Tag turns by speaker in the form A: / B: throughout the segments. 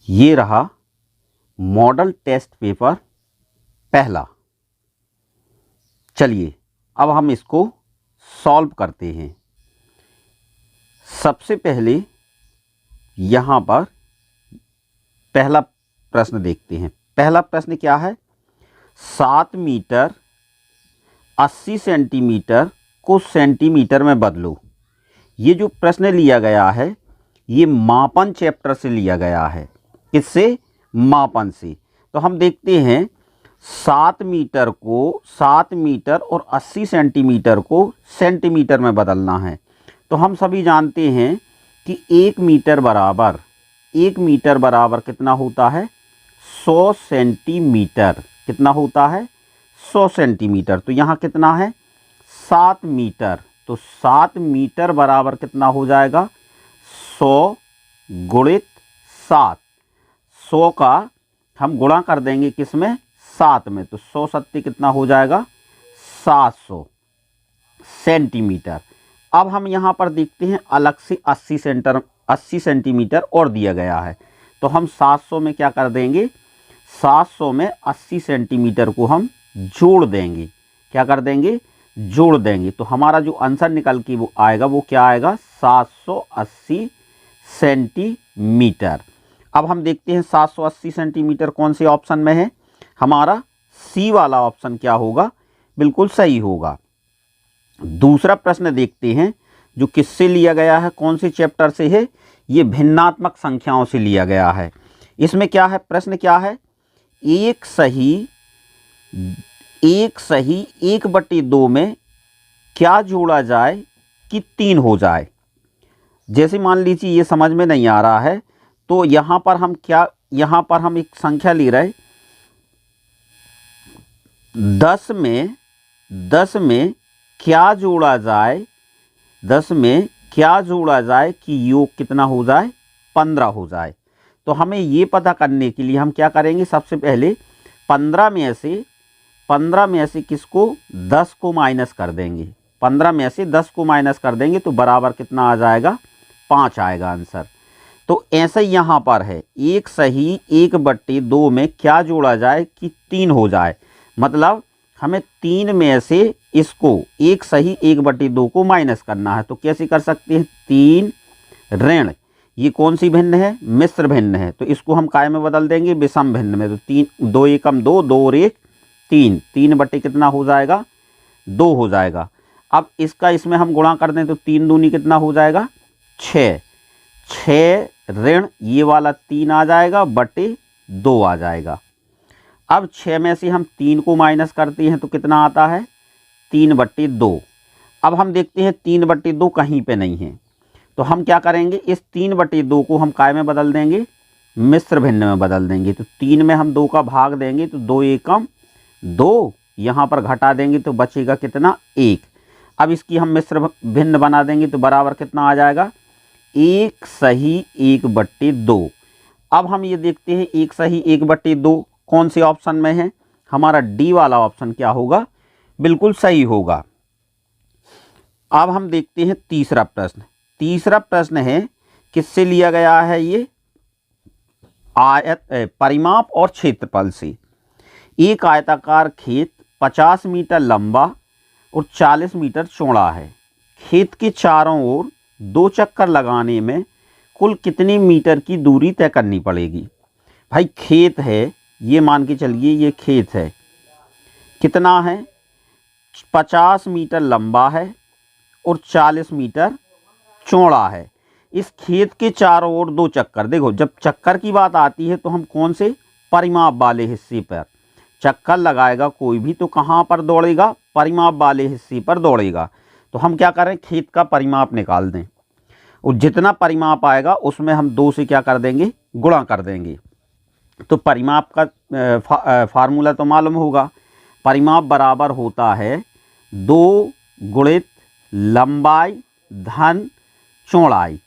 A: ये रहा model test paper पहला। चलिए अब हम इसको सॉल्व करते हैं। सबसे पहले यहाँ पर पहला प्रश्न देखते हैं। पहला प्रश्न क्या है? 7 मीटर 80 सेंटीमीटर को सेंटीमीटर में बदलो। ये जो प्रश्न लिया गया है ये मापन चैप्टर से लिया गया है। किससे? मापन से। तो हम देखते हैं 7 मीटर और 80 सेंटीमीटर को सेंटीमीटर में बदलना है। तो हम सभी जानते हैं कि 1 मीटर बराबर कितना होता है? 100 सेंटीमीटर। कितना होता है? 100 सेंटीमीटर। तो यहाँ कितना है? 7 मीटर। तो 7 मीटर बराबर कितना हो जाएगा? 100 गुणित 7। 100 का हम गुणा कर देंगे किस में? 7 में। तो 100 सत्ती कितना हो जाएगा? 700 सेंटीमीटर। अब हम यहाँ पर देखते हैं अलग से 80 सेंटीमीटर और दिया गया है। तो हम 700 में क्या कर देंगे? 700 में 80 सेंटीमीटर को हम जोड़ देंगे। क्या कर देंगे? जोड़ देंगे। तो हमारा जो आंसर निकल के वो आएगा वो क्या आएगा? 780 सेंटीमीटर। अब हम देखते हैं 780 सेंटीमीटर कौन से ऑप्शन में है? हमारा सी वाला ऑप्शन क्या होगा? बिल्कुल सही होगा। दूसरा प्रश्न देखते हैं जो किससे लिया गया है, कौन से चैप्टर से है? ये भिन्नात्मक संख्याओं से लिया गया है। इसमें क्या है? प्रश्न क्या है? एक सही 1/2 में क्या जोड़ा जाए कि 3 हो जाए। जैसे मान लीजिए ये समझ में नहीं आ रहा है तो यहाँ पर हम एक संख्या ले रहे 10 में क्या जोड़ा जाए, 10 में क्या जोड़ा जाए कि योग कितना हो जाए? 15 हो जाए। तो हमें ये पता करने के लिए हम क्या करेंगे? सबसे पहले 15 में से किसको? 10 को माइनस कर देंगे। 15 में से 10 को माइनस कर देंगे तो बराबर कितना आ जाएगा? 5 आएगा आंसर। तो ऐसे ही यहाँ पर है 1/2 में क्या जोड़ा जाए कि 3 हो जाए। मतलब हमें 3 में से इसको 1/2 को माइनस करना है। तो कैसे कर सकते हैं? 3 ऋण, ये कौन सी भिन्न है? मिश्र भिन्न है। तो इसको हम काय में बदल देंगे? विषम भिन्न में। तो 3 2 एकम 2 2 और 1 3 3 कितना हो जाएगा? 2 हो जाएगा। अब इसका इसमें हम गुणा कर दें तो 3 दूनी कितना हो जाएगा? 6 ऋण ये वाला 3 आ जाएगा बटे 2 आ जाएगा। अब 6 में से हम 3 को माइनस करते हैं तो कितना आता है? 3/2। अब हम देखते हैं 3/2 कहीं पे नहीं है तो हम क्या करेंगे? इस 3/2 को हम काय में बदल देंगे? मिश्र भिन्न में बदल देंगे। तो 3 में हम 2 का भाग देंगे तो 2 एकम 2, यहाँ पर घटा देंगे तो बचेगा कितना? 1। अब इसकी हम मिश्र भिन्न बना देंगे तो बराबर कितना आ जाएगा? 1/2। अब हम ये देखते हैं 1/2 कौन से ऑप्शन में है? हमारा डी वाला ऑप्शन क्या होगा? बिल्कुल सही होगा। अब हम देखते हैं तीसरा प्रश्न। तीसरा प्रश्न है किससे लिया गया है? ये परिमाप और क्षेत्रफल से। एक आयताकार खेत 50 मीटर लंबा और 40 मीटर चौड़ा है। खेत के चारों ओर 2 चक्कर लगाने में कुल कितनी मीटर की दूरी तय करनी पड़ेगी? भाई खेत है, ये मान के चलिए ये खेत है, कितना है? 50 मीटर लंबा है और 40 मीटर चौड़ा है। इस खेत के चारों ओर 2 चक्कर। देखो जब चक्कर की बात आती है तो हम कौन से? परिमाप वाले हिस्से पर चक्कर लगाएगा कोई भी तो कहाँ पर दौड़ेगा? परिमाप वाले हिस्से पर दौड़ेगा। तो हम क्या करें? खेत का परिमाप निकाल दें और जितना परिमाप आएगा उसमें हम 2 से क्या कर देंगे? गुणा कर देंगे। तो परिमाप का फार्मूला तो मालूम होगा। परिमाप बराबर होता है 2 गुणित लंबाई धन चौड़ाई।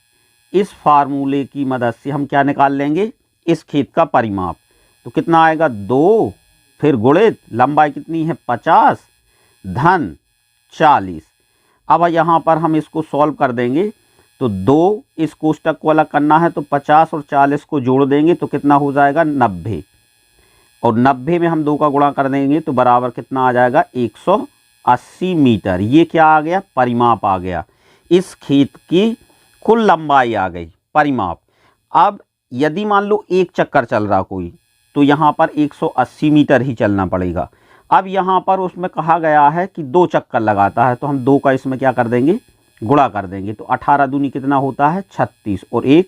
A: इस फार्मूले की मदद से हम क्या निकाल लेंगे? इस खेत का परिमाप। तो कितना आएगा? 2 फिर गुणित लंबाई कितनी है? 50 धन 40। अब यहाँ पर हम इसको सॉल्व कर देंगे तो 2 इस कोष्टक को अलग करना है, तो 50 और 40 को जोड़ देंगे तो कितना हो जाएगा 90, और 90 में हम 2 का गुणा कर देंगे तो बराबर कितना आ जाएगा 180 मीटर। ये क्या आ गया, परिमाप आ गया, इस खेत की कुल लंबाई आ गई, परिमाप। अब यदि मान लो एक चक्कर चल रहा कोई, तो यहाँ पर 180 मीटर ही चलना पड़ेगा। अब यहाँ पर उसमें कहा गया है कि 2 चक्कर लगाता है, तो हम 2 का इसमें क्या कर देंगे, गुणा कर देंगे, तो 18 दूनी कितना होता है 36 और 1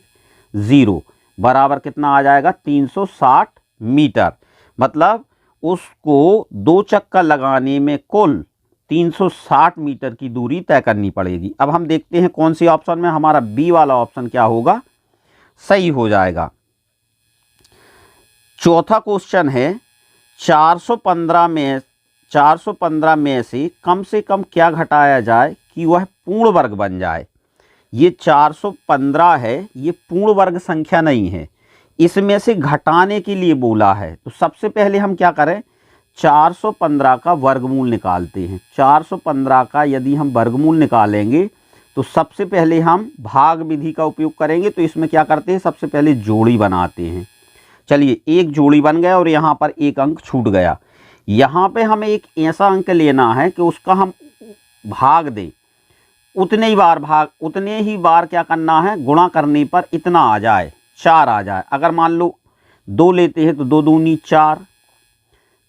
A: 0 बराबर कितना आ जाएगा 360 मीटर। मतलब उसको 2 चक्कर लगाने में कुल 360 मीटर की दूरी तय करनी पड़ेगी। अब हम देखते हैं कौन सी ऑप्शन में हमारा बी वाला ऑप्शन क्या होगा, सही हो जाएगा। चौथा क्वेश्चन है 415 में से कम क्या घटाया जाए कि वह पूर्ण वर्ग बन जाए। ये 415 है, ये पूर्ण वर्ग संख्या नहीं है, इसमें से घटाने के लिए बोला है। तो सबसे पहले हम क्या करें, 415 का वर्गमूल निकालते हैं। 415 का यदि हम वर्गमूल निकालेंगे तो सबसे पहले हम भाग विधि का उपयोग करेंगे। तो इसमें क्या करते हैं, सबसे पहले जोड़ी बनाते हैं। चलिए, एक जोड़ी बन गया और यहाँ पर एक अंक छूट गया। यहाँ पे हमें एक ऐसा अंक लेना है कि उसका हम भाग दें, उतने ही बार क्या करना है, गुणा करने पर इतना आ जाए, 4 आ जाए। अगर मान लो 2 लेते हैं तो 2 दूनी 4,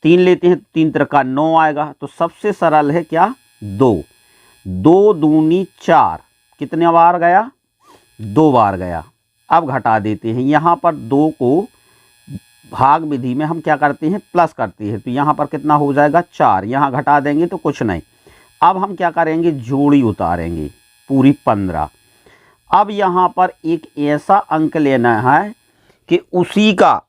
A: 3 लेते हैं तो 3 त्रिका 9 आएगा। तो सबसे सरल है क्या, 2 दूनी 4, कितने बार गया, 2 बार गया। अब घटा देते हैं, यहाँ पर 2 को भाग विधि में हम क्या करते हैं, प्लस करते हैं, तो यहाँ पर कितना हो जाएगा 4, यहाँ घटा देंगे तो कुछ नहीं। अब हम क्या करेंगे, जोड़ी उतारेंगे पूरी 15। अब यहाँ पर एक ऐसा अंक लेना है कि उसी का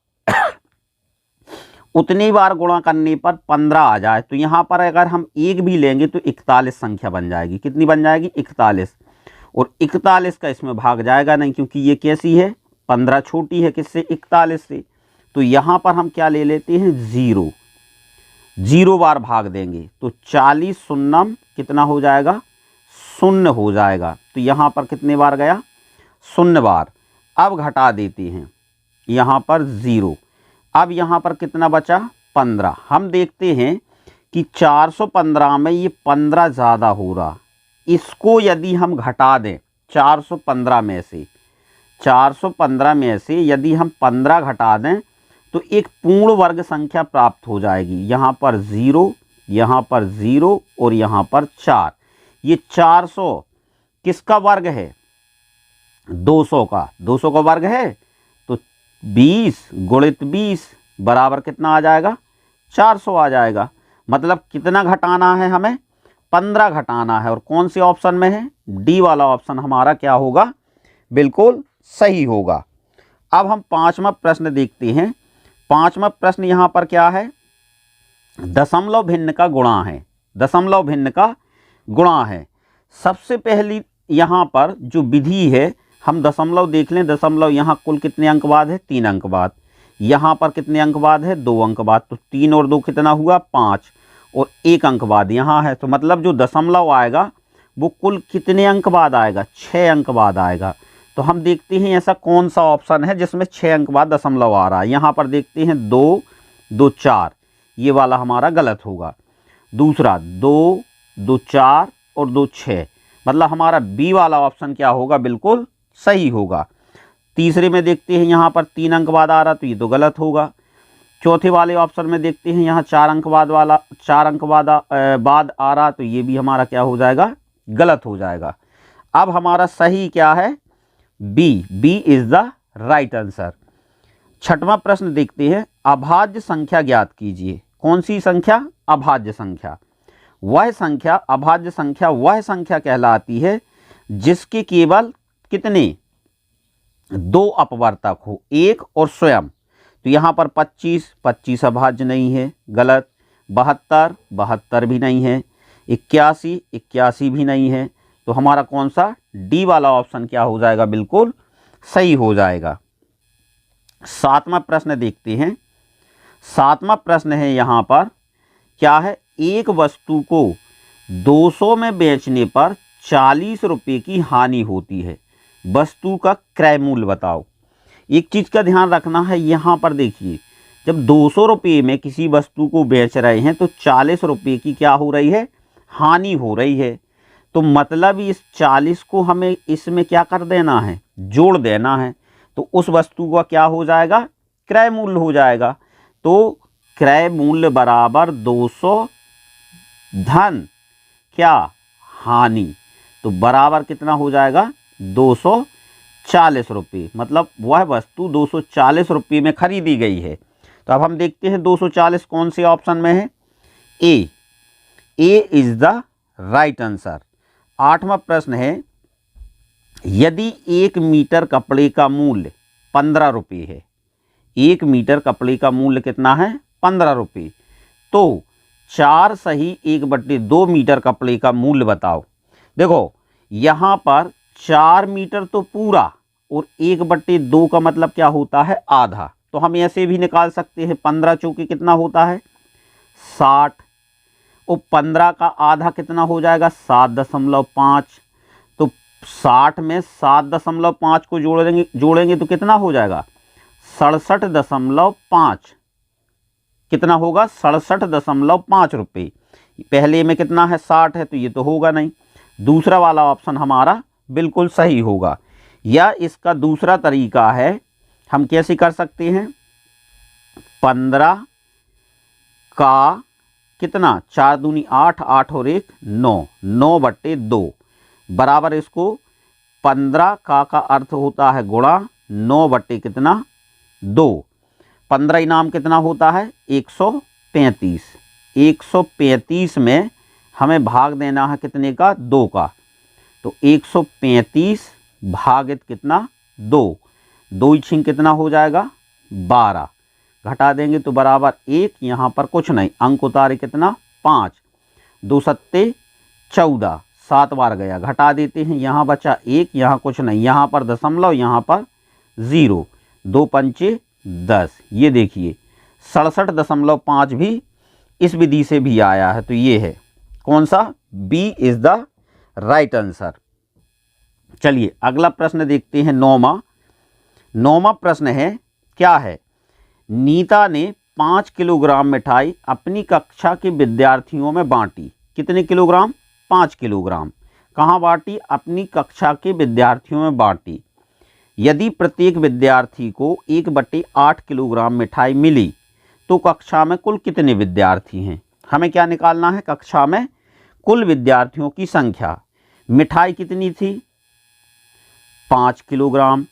A: उतनी बार गुणा करने पर 15 आ जाए। तो यहाँ पर अगर हम 1 भी लेंगे तो 41 संख्या बन जाएगी। कितनी बन जाएगी, 41, और 41 का इसमें भाग जाएगा नहीं, क्योंकि ये कैसी है, 15 छोटी है किससे, 41 से। तो यहाँ पर हम क्या ले लेते हैं, 0 बार भाग देंगे तो 40 शून्यम कितना हो जाएगा, 0 हो जाएगा। तो यहाँ पर कितने बार गया, 0 बार। अब घटा देते हैं, यहाँ पर 0। अब यहाँ पर कितना बचा, 15। हम देखते हैं कि 415 में ये 15 ज़्यादा हो रहा, इसको यदि हम घटा दें 415 में से यदि हम 15 घटा दें तो एक पूर्ण वर्ग संख्या प्राप्त हो जाएगी। यहाँ पर 0, यहाँ पर 0 और यहाँ पर 4। ये 400 किसका वर्ग है, 200 का वर्ग है। तो 20 गुणित 20 बराबर कितना आ जाएगा, 400 आ जाएगा। मतलब कितना घटाना है हमें, 15 घटाना है। और कौन से ऑप्शन में है, डी वाला ऑप्शन हमारा क्या होगा, बिल्कुल सही होगा। अब हम 5वां प्रश्न देखते हैं। 5वां प्रश्न यहाँ पर क्या है, दशमलव भिन्न का गुणा है। सबसे पहली यहाँ पर जो विधि है, हम दशमलव देख लें। दशमलव यहाँ कुल कितने अंक बाद है, 3 अंक बाद। यहाँ पर कितने अंक बाद है, 2 अंक बाद। तो 3 और 2 कितना हुआ, 5, और 1 अंक बाद यहाँ है। तो मतलब जो दशमलव आएगा वो कुल कितने अंक बाद आएगा, 6 अंक बाद आएगा। तो हम देखते हैं ऐसा कौन सा ऑप्शन है जिसमें 6 अंक बाद दशमलव आ रहा है। यहाँ पर देखते हैं 2, 2, 4, ये वाला हमारा गलत होगा। दूसरा 2, 2, 4 और 2, 6, मतलब हमारा बी वाला ऑप्शन क्या होगा, बिल्कुल सही होगा। तीसरे में देखते हैं यहाँ पर 3 अंक बाद आ रहा, तो ये तो गलत होगा। चौथे वाले ऑप्शन में देखते हैं यहाँ 4 अंक बाद आ रहा, तो ये भी हमारा क्या हो जाएगा, गलत हो जाएगा। अब हमारा सही क्या है, B is the right answer. 6वां प्रश्न देखते हैं, अभाज्य संख्या ज्ञात कीजिए। कौन सी संख्या, अभाज्य संख्या। अभाज्य संख्या वह संख्या कहलाती है जिसके केवल कितने, 2 अपवर्तक हो, 1 और स्वयं। तो यहाँ पर 25 अभाज्य नहीं है, गलत। 72 भी नहीं है। 81 भी नहीं है। तो हमारा कौन सा, डी वाला ऑप्शन क्या हो जाएगा, बिल्कुल सही हो जाएगा। 7वां प्रश्न देखते हैं। 7वां प्रश्न है यहाँ पर क्या है, एक वस्तु को 200 में बेचने पर 40 रुपये की हानि होती है। वस्तु का क्रय मूल्य बताओ। एक चीज़ का ध्यान रखना है, यहाँ पर देखिए, जब 200 रुपये में किसी वस्तु को बेच रहे हैं तो 40 रुपये की क्या हो रही है, हानि हो रही है। तो मतलब इस 40 को हमें इसमें क्या कर देना है, जोड़ देना है। तो उस वस्तु का क्या हो जाएगा, क्रय मूल्य हो जाएगा। तो क्रय मूल्य बराबर 200 धन क्या, हानि। तो बराबर कितना हो जाएगा, 240 रुपये। मतलब वह वस्तु 240 रुपये में खरीदी गई है। तो अब हम देखते हैं 240 कौन से ऑप्शन में है। ए इज द राइट आंसर। 8वां प्रश्न है, यदि 1 मीटर कपड़े का मूल्य 15 रुपये है, 1 मीटर कपड़े का मूल्य कितना है, 15 रुपये, तो 4 सही 1/2 मीटर कपड़े का मूल्य बताओ। देखो यहाँ पर 4 मीटर तो पूरा और 1/2 का मतलब क्या होता है, आधा। तो हम ऐसे भी निकाल सकते हैं, 15 चौके कितना होता है, 60, और 15 का आधा कितना हो जाएगा, 7.5। तो 60 में 7.5 को जोड़ेंगे तो कितना हो जाएगा, 67.5। कितना होगा, 67.5 रुपये। पहले में कितना है, 60 है, तो ये तो होगा नहीं। दूसरा वाला ऑप्शन हमारा बिल्कुल सही होगा। या इसका दूसरा तरीका है, हम कैसे कर सकते हैं, 15 का कितना, 4 दूनी 8, 8 और 1 9, 9/2 बराबर इसको 15 का अर्थ होता है गुणा 9 कितना, 2। 15 इनाम कितना होता है, 135। 135 में हमें भाग देना है कितने का, 2 का। तो 135 भागित कितना, 2, 2 छिंग कितना हो जाएगा, 12। घटा देंगे तो बराबर 1, यहाँ पर कुछ नहीं, अंक उतारे कितना, 5, 2 सत्ते 14, 7 बार गया, घटा देते हैं, यहाँ बचा 1, यहाँ कुछ नहीं, यहाँ पर दशमलव, यहाँ पर 0, 2 पंचे 10। ये देखिए 67.5 भी इस विधि से भी आया है। तो ये है कौन सा, B is the right answer. चलिए अगला प्रश्न देखते हैं, 9वां प्रश्न है, क्या है, नीता ने 5 किलोग्राम मिठाई अपनी कक्षा के विद्यार्थियों में बांटी। कितने किलोग्राम, 5 किलोग्राम। कहाँ बांटी, अपनी कक्षा के विद्यार्थियों में बांटी। यदि प्रत्येक विद्यार्थी को 1/8 किलोग्राम मिठाई मिली तो कक्षा में कुल कितने विद्यार्थी हैं। हमें क्या निकालना है, कक्षा में कुल विद्यार्थियों की संख्या। मिठाई कितनी थी, 5 किलोग्राम,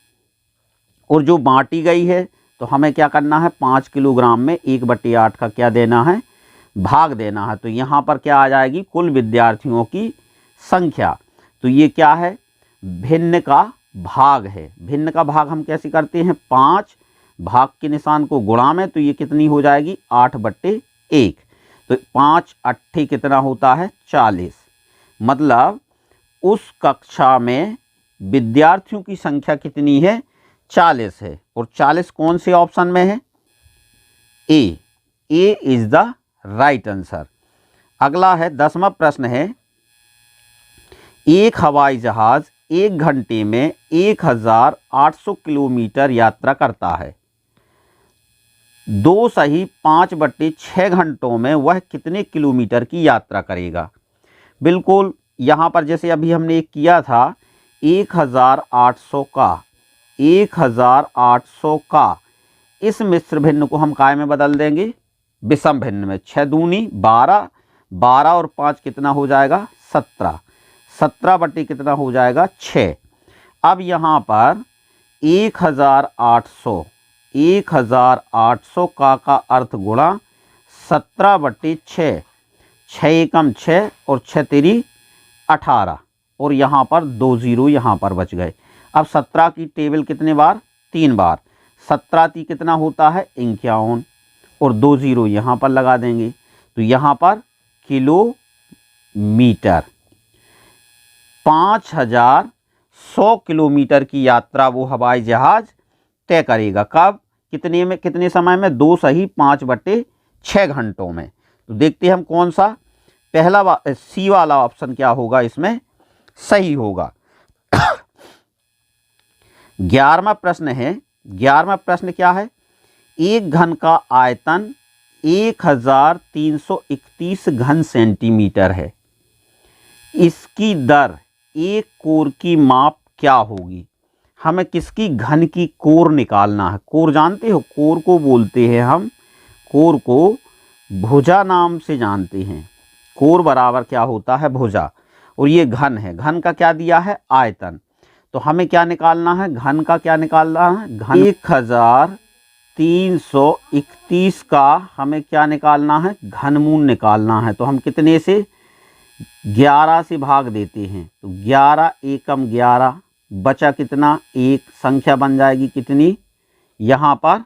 A: और जो बांटी गई है तो हमें क्या करना है, 5 किलोग्राम में 1/8 का क्या देना है, भाग देना है। तो यहाँ पर क्या आ जाएगी, कुल विद्यार्थियों की संख्या। तो ये क्या है, भिन्न का भाग है। भिन्न का भाग हम कैसे करते हैं, 5 भाग के निशान को गुणा में, तो ये कितनी हो जाएगी, 8/1। तो 5 8 कितना होता है, 40। मतलब उस कक्षा में विद्यार्थियों की संख्या कितनी है, 40 है। और 40 कौन से ऑप्शन में है, ए इज द राइट आंसर। अगला है 10वां प्रश्न है, एक हवाई जहाज 1 घंटे में 1800 किलोमीटर यात्रा करता है। 2 सही 5/6 घंटों में वह कितने किलोमीटर की यात्रा करेगा। बिल्कुल यहाँ पर जैसे अभी हमने एक किया था, 1800 का, 1800 का, इस मिश्र भिन्न को हम काय में बदल देंगे, विषम भिन्न में। 6 दूनी 12, 12 और 5 कितना हो जाएगा, 17, 17 कितना हो जाएगा, 6। अब यहाँ पर 1800 का अर्थ गुणा 17/6, 6 एकम 6 और 6 तेरी 18, और यहाँ पर 2 0 यहाँ पर बच गए। अब 17 की टेबल कितने बार, 3 बार। 17 ती कितना होता है, 51, और 2 0 यहाँ पर लगा देंगे। तो यहाँ पर किलोमीटर, 5100 किलोमीटर की यात्रा वो हवाई जहाज तय करेगा। कब, कितने में, कितने समय में, 2 सही 5/6 घंटों में। तो देखते हैं हम कौन सा, पहला सी वाला ऑप्शन क्या होगा इसमें सही होगा। 11वां प्रश्न है, 11वां प्रश्न क्या है? एक घन का आयतन 1331 घन सेंटीमीटर है। इसकी दर एक कोर की माप क्या होगी? हमें किसकी घन की कोर निकालना है। कोर जानते हो, कोर को बोलते हैं हम, कोर को भुजा नाम से जानते हैं। कोर बराबर क्या होता है? भुजा। और ये घन है, घन का क्या दिया है? आयतन। तो हमें क्या निकालना है? घन का क्या निकालना है? घन 1331 का हमें क्या निकालना है? घनमूल निकालना है। तो हम कितने से? 11 से भाग देते हैं। तो 11 एकम 11, बचा कितना? 1। संख्या बन जाएगी कितनी? यहाँ पर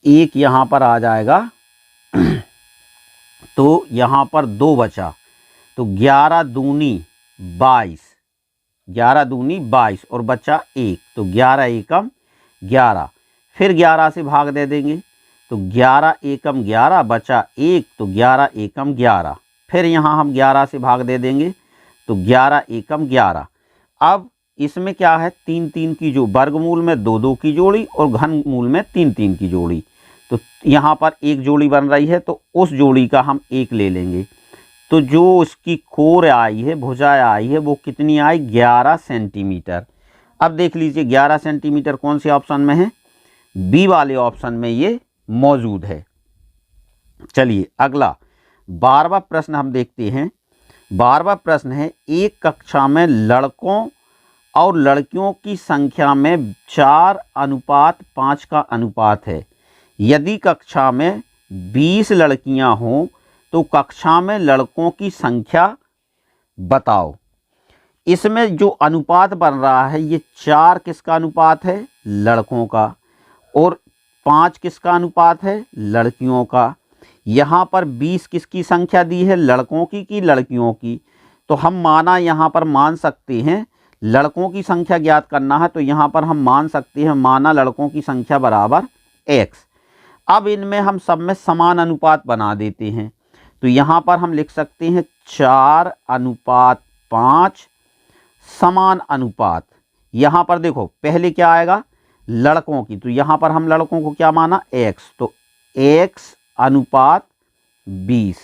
A: 1 यहाँ पर आ जाएगा तो यहाँ पर 2 बचा। तो 11 दूनी 22, 11 दूनी 22 और बचा 1। तो 11 एकम 11, फिर 11 से भाग दे देंगे। तो 11 एकम 11 बचा 1। तो 11 एकम 11, फिर यहाँ हम 11 से भाग दे देंगे। तो 11 एकम 11। अब इसमें क्या है? 3 3 की जो वर्गमूल में 2 2 की जोड़ी और घनमूल में 3 3 की जोड़ी। तो यहाँ पर एक जोड़ी बन रही है, तो उस जोड़ी का हम 1 ले लेंगे। तो जो उसकी कोर आई है, भुजा आई है, वो कितनी आई? 11 सेंटीमीटर। अब देख लीजिए 11 सेंटीमीटर कौन से ऑप्शन में है? बी वाले ऑप्शन में ये मौजूद है। चलिए अगला 12वां प्रश्न हम देखते हैं। 12वां प्रश्न है, एक कक्षा में लड़कों और लड़कियों की संख्या में 4:5 का अनुपात है। यदि कक्षा में 20 लड़कियां हों तो कक्षा में लड़कों की संख्या बताओ। इसमें जो अनुपात बन रहा है, ये 4 किसका अनुपात है? लड़कों का। और 5 किसका अनुपात है? लड़कियों का। यहाँ पर 20 किसकी संख्या दी है? लड़कों की कि लड़कियों की? तो हम माना यहाँ पर मान सकते हैं लड़कों की संख्या ज्ञात करना है, तो यहाँ पर हम मान सकते हैं माना लड़कों की संख्या बराबर x। अब इनमें हम सब में समान अनुपात बना देते हैं। तो यहाँ पर हम लिख सकते हैं 4:5 समान अनुपात। यहाँ पर देखो पहले क्या आएगा? लड़कों की। तो यहाँ पर हम लड़कों को क्या माना? x। तो x:20।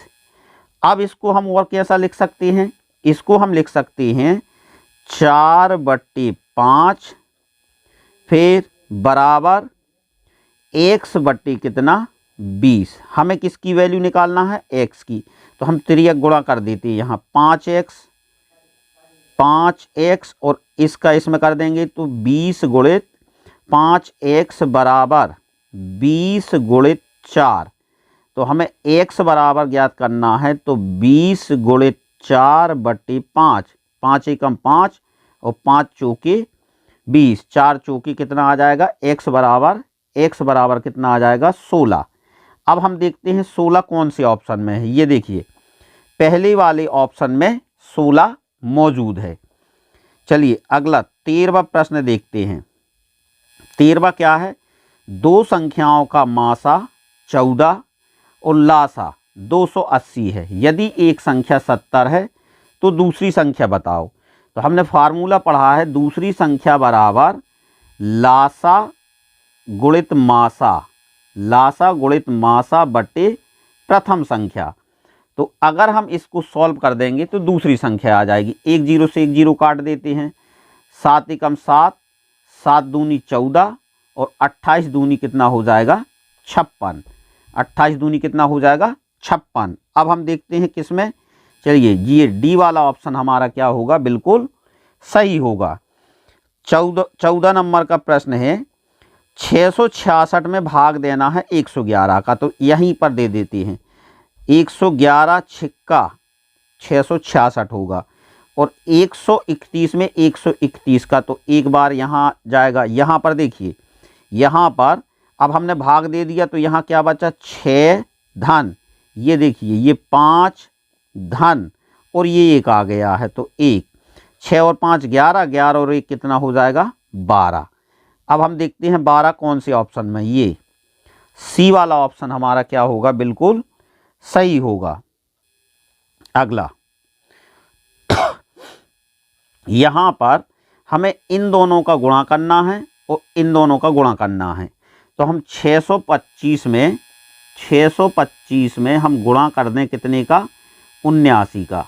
A: अब इसको हम और कैसा लिख सकते हैं? इसको हम लिख सकते हैं 4/5 फिर बराबर x बट्टे कितना? 20। हमें किसकी वैल्यू निकालना है? x की। तो हम तिर्यक गुणा कर देते हैं यहाँ 5x और इसका इसमें कर देंगे तो 20 गुणित 5x बराबर 20 गुणित 4। तो हमें x बराबर ज्ञात करना है, तो 20 गुणित 4/5। 5 एकम 5 और 5 चौके 20, 4 चौके कितना आ जाएगा? x बराबर कितना आ जाएगा? 16। अब हम देखते हैं 16 कौन से ऑप्शन में है। ये देखिए पहले वाले ऑप्शन में 16 मौजूद है। चलिए अगला 13वां प्रश्न देखते हैं। 13वां क्या है? दो संख्याओं का मासा 14 और लासा 280 है। यदि एक संख्या 70 है तो दूसरी संख्या बताओ। तो हमने फार्मूला पढ़ा है, दूसरी संख्या बराबर लासा गुणित मासा, लासा गुणित मासा बटे प्रथम संख्या। तो अगर हम इसको सॉल्व कर देंगे तो दूसरी संख्या आ जाएगी। 1 0 से 1 0 काट देते हैं। 7 एकम 7, 7 दूनी 14 और 28 दूनी कितना हो जाएगा? 56। 28 दूनी कितना हो जाएगा? 56। अब हम देखते हैं किसमें। चलिए ये डी वाला ऑप्शन हमारा क्या होगा? बिल्कुल सही होगा। 14 नंबर का प्रश्न है, 666 में भाग देना है 111 का। तो यहीं पर दे देते हैं 111 छिक्का 666 होगा और 131 में 131 का, तो एक बार यहाँ जाएगा। यहाँ पर देखिए, यहाँ पर अब हमने भाग दे दिया तो यहाँ क्या बचा? 6 धन, ये देखिए ये 5 धन और ये 1 आ गया है। तो 1, 6 और 5 11, 11 और 1 कितना हो जाएगा? 12। अब हम देखते हैं 12 कौन से ऑप्शन में। ये सी वाला ऑप्शन हमारा क्या होगा? बिल्कुल सही होगा। अगला यहाँ पर हमें इन दोनों का गुणा करना है और इन दोनों का गुणा करना है। तो हम 625 में हम गुणा कर दें कितने का, 79 का।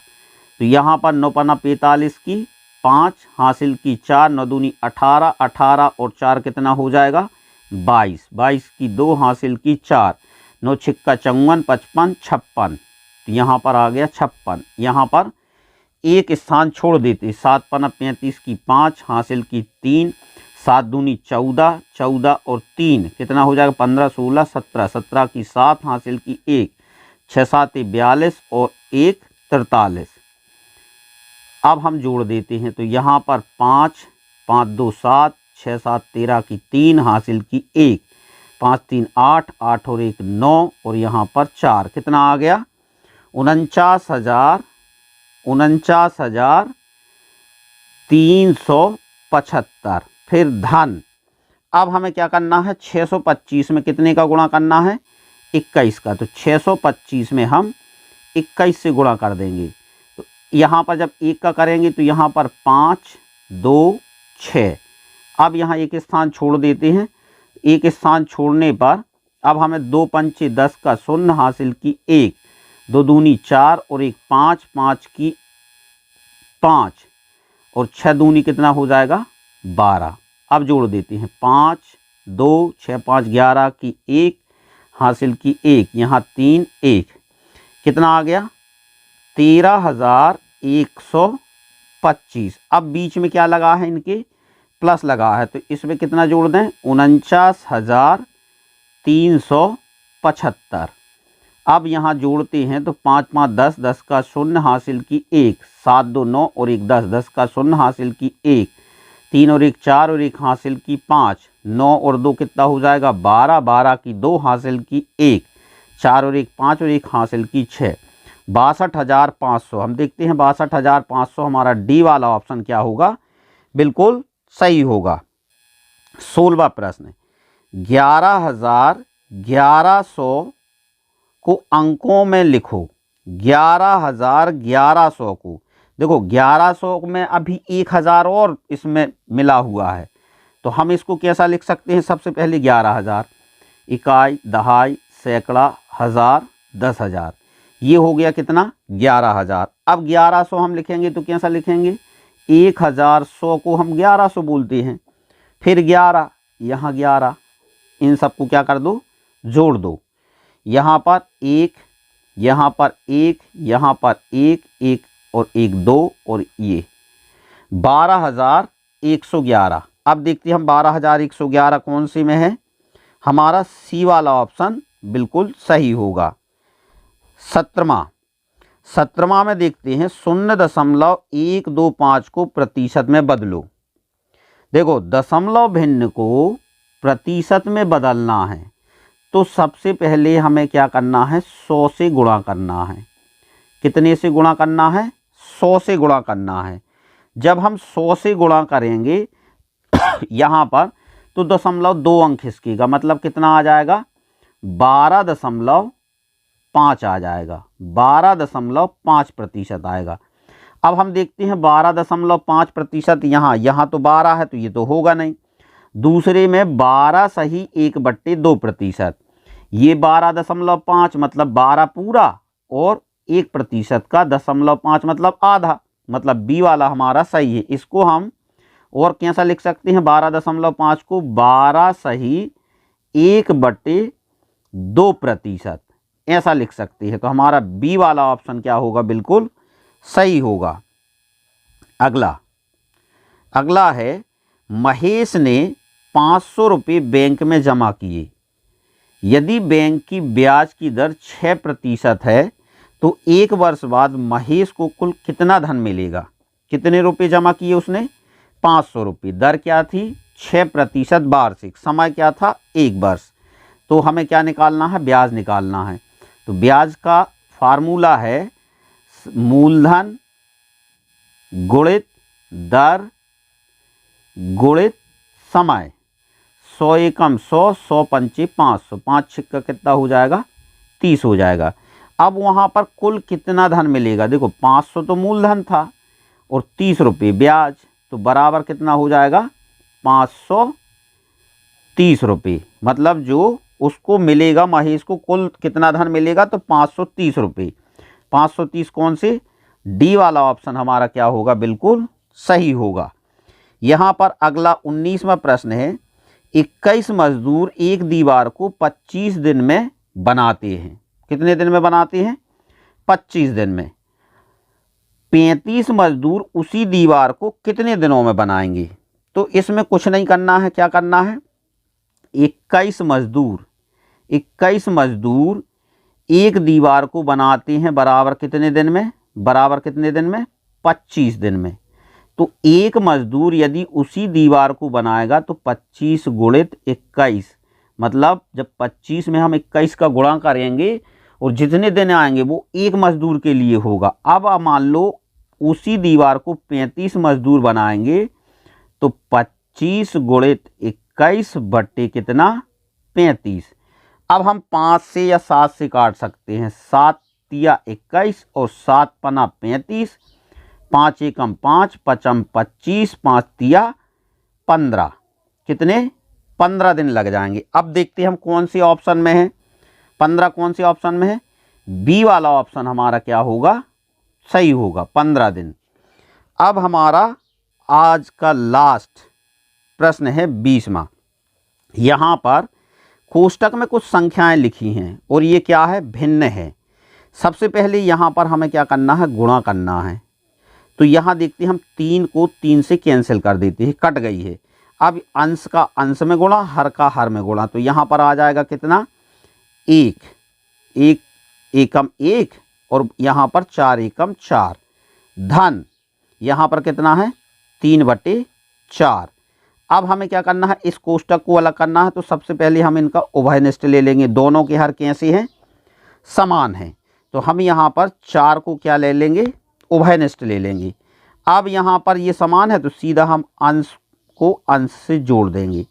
A: तो यहाँ पर 9 पन्ना 45 की 5 हासिल की 4, 9 दूनी 18, 18 और 4 कितना हो जाएगा 22, 22 की 2 हासिल की 4, 9 छिक्का 54, 55, 56। तो यहाँ पर आ गया 56। यहाँ पर एक स्थान छोड़ देते, 7 पन्ना 35 की 5 हासिल की 3, 7 दूनी 14, 14 और 3 कितना हो जाएगा 15, 16, 17, 17 की 7 हासिल की 1, 6 7 42 और 1 43। अब हम जोड़ देते हैं, तो यहाँ पर 5, 5 2 7, 6 7 13 की 3 हासिल की 1, 5 3 8, 8 और 1 9 और यहाँ पर 4 कितना आ गया 49,375। फिर धन। अब हमें क्या करना है, 625 में कितने का गुणा करना है 21 का। तो 625 में हम 21 से गुणा कर देंगे। तो यहाँ पर जब 1 का करेंगे तो यहाँ पर 5 2 6। अब यहाँ एक स्थान छोड़ देते हैं, एक स्थान छोड़ने पर अब हमें 2 पंचे 10 का 0 हासिल की 1, 2 दूनी 4 और 1 5, 5 की 5 और 6 दूनी कितना हो जाएगा 12। अब जोड़ देते हैं, 5 2 6 5 11 की 1 हासिल की 1, यहाँ 3 1 कितना आ गया 13,125। अब बीच में क्या लगा है, इनके प्लस लगा है, तो इसमें कितना जोड़ दें 49,375। अब यहाँ जोड़ते हैं तो 5 5 10, 10 का 0 हासिल की 1, 7 2 9 और 1 10, 10 का 0 हासिल की 1, 3 और 1 4 और 1 हासिल की 5, 9 और 2 कितना हो जाएगा 12, 12 की 2 हासिल की 1, 4 और 1 5 और 1 हासिल की 6, 62,500। हम देखते हैं 62,500 हमारा डी वाला ऑप्शन क्या होगा, बिल्कुल सही होगा। 16वां प्रश्न, 11,1100 को अंकों में लिखो। 11,1100 को देखो, 1100 में अभी 1000 और इसमें मिला हुआ है, तो हम इसको कैसा लिख सकते हैं, सबसे पहले 11,000, इकाई, दहाई, सैकड़ा, हज़ार, 10,000, ये हो गया कितना 11,000। अब 1100 हम लिखेंगे तो कैसा लिखेंगे, 1,100 को हम 1100 बोलते हैं, फिर 11 यहाँ 11, इन सबको क्या कर दो जोड़ दो, यहाँ पर 1, यहाँ पर 1, यहाँ पर 1 1 और 1 2 और ये 12,111। अब देखते हैं हम 12,111 कौन सी में है, हमारा सी वाला ऑप्शन बिल्कुल सही होगा। 17वां में देखते हैं 0.125 को प्रतिशत में बदलो। देखो, दशमलव भिन्न को प्रतिशत में बदलना है तो सबसे पहले हमें क्या करना है, 100 से गुणा करना है। कितने से गुणा करना है, 100 से गुणा करना है। जब हम 100 से गुणा करेंगे यहाँ पर तो 0.2 अंक खिसकेगा, मतलब कितना आ जाएगा 12.5 आ जाएगा, 12.5% आएगा। अब हम देखते हैं 12.5%, यहाँ तो 12 है तो ये तो होगा नहीं। दूसरे में 12 सही 1/2%, ये 12.5 मतलब 12 पूरा और 1% का 0.5 मतलब आधा, मतलब बी वाला हमारा सही है। इसको हम और कैसा लिख सकते हैं, 12.5 को 12 सही 1/2%, ऐसा लिख सकते हैं। तो हमारा बी वाला ऑप्शन क्या होगा, बिल्कुल सही होगा। अगला है, महेश ने 500 रुपये बैंक में जमा किए। यदि बैंक की ब्याज की दर 6% है तो 1 वर्ष बाद महेश को कुल कितना धन मिलेगा। कितने रुपए जमा किए उसने, 500 रुपये। दर क्या थी 6% वार्षिक, समय क्या था 1 वर्ष। तो हमें क्या निकालना है, ब्याज निकालना है। तो ब्याज का फार्मूला है मूलधन गुणित दर गुणित समय। 100 एकम 100, 100 पंचे 500, 5 छिक्का कितना हो जाएगा 30 हो जाएगा। अब वहाँ पर कुल कितना धन मिलेगा, देखो 500 तो मूलधन था और 30 रुपये ब्याज, तो बराबर कितना हो जाएगा 530 रुपये। मतलब जो उसको मिलेगा, महेश को कुल कितना धन मिलेगा, तो 530 रुपये। 530 कौन से, डी वाला ऑप्शन हमारा क्या होगा, बिल्कुल सही होगा। यहाँ पर अगला 19वां प्रश्न है, 21 मजदूर एक दीवार को 25 दिन में बनाते हैं। कितने दिन में बनाते हैं, 25 दिन में। 35 मजदूर उसी दीवार को कितने दिनों में बनाएंगे। तो इसमें कुछ नहीं करना है, क्या करना है, 21 मजदूर एक दीवार को बनाते हैं बराबर कितने दिन में, बराबर कितने दिन में, 25 दिन में। तो एक मजदूर यदि उसी दीवार को बनाएगा तो 25 गुणित 21, मतलब जब 25 में हम 21 का गुणा करेंगे और जितने दिन आएंगे वो एक मजदूर के लिए होगा। अब मान लो उसी दीवार को 35 मजदूर बनाएंगे तो 25 गुणित 21 बट्टे कितना, 35। अब हम 5 से या 7 से काट सकते हैं। 7 तिया 21 और 7 पना 35, 5 एकम 5, 5 25, 5 तिया 15, कितने, 15 दिन लग जाएंगे। अब देखते हैं हम कौन से ऑप्शन में है, 15 कौन से ऑप्शन में है, बी वाला ऑप्शन हमारा क्या होगा, सही होगा, 15 दिन। अब हमारा आज का लास्ट प्रश्न है 20वां। यहाँ पर कोष्टक में कुछ संख्याएं लिखी हैं और ये क्या है, भिन्न है। सबसे पहले यहाँ पर हमें क्या करना है, गुणा करना है। तो यहाँ देखते हैं हम 3 को 3 से कैंसिल कर देते हैं, कट गई है। अब अंश का अंश में गुणा, हर का हर में गुणा, तो यहाँ पर आ जाएगा कितना, 1, 1 एकम 1 और यहाँ पर 4 एकम 4, धन यहाँ पर कितना है, 3/4। अब हमें क्या करना है, इस कोष्टक को अलग करना है। तो सबसे पहले हम इनका उभयनिष्ठ ले लेंगे, दोनों के हर कैसे हैं, समान हैं। तो हम यहाँ पर 4 को क्या ले लेंगे, उभयनिष्ठ ले लेंगे। अब यहाँ पर ये समान है तो सीधा हम अंश को अंश से जोड़ देंगे,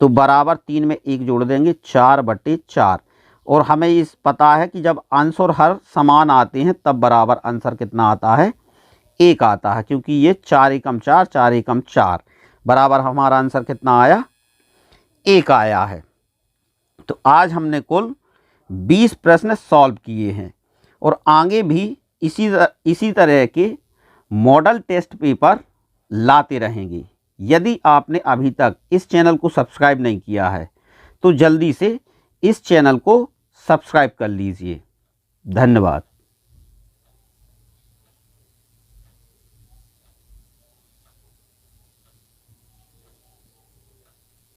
A: तो बराबर 3 में 1 जोड़ देंगे, 4/4। और हमें इस पता है कि जब अंश और हर समान आते हैं तब बराबर आंसर कितना आता है, 1 आता है, क्योंकि ये 4 एकम 4, 4 एकम 4, बराबर हमारा आंसर कितना आया, 1 आया है। तो आज हमने कुल 20 प्रश्न सॉल्व किए हैं और आगे भी इसी तरह के मॉडल टेस्ट पेपर लाते रहेंगे। यदि आपने अभी तक इस चैनल को सब्सक्राइब नहीं किया है तो जल्दी से इस चैनल को सब्सक्राइब कर लीजिए। धन्यवाद।